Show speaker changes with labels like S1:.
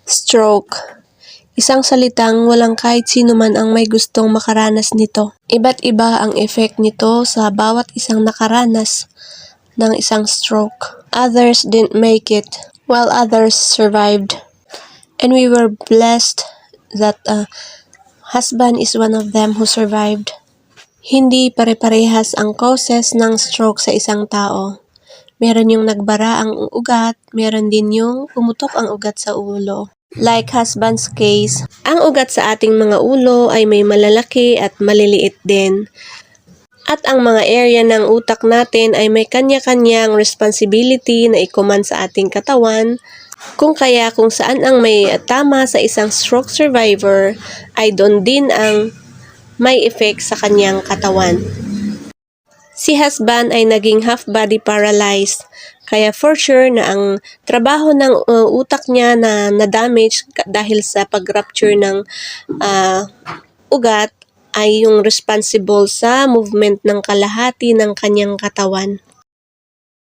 S1: Stroke. Isang salitang walang kahit sino man ang may gustong makaranas nito. Iba't iba ang effect nito sa bawat isang nakaranas ng isang stroke. Others didn't make it, while others survived. And we were blessed that husband is one of them who survived. Hindi pare-parehas ang causes ng stroke sa isang tao. Meron yung nagbara ang ugat, meron din yung pumutok ang ugat sa ulo. Like husband's case, ang ugat sa ating mga ulo ay may malalaki at maliliit din. At ang mga area ng utak natin ay may kanya-kanyang responsibility na i-command sa ating katawan. Kung saan ang may tama sa isang stroke survivor ay doon din ang may effect sa kanyang katawan. Si husband ay naging half-body paralyzed, kaya for sure na ang trabaho ng utak niya na na-damage dahil sa pag-rupture ng ugat ay yung responsible sa movement ng kalahati ng kanyang katawan.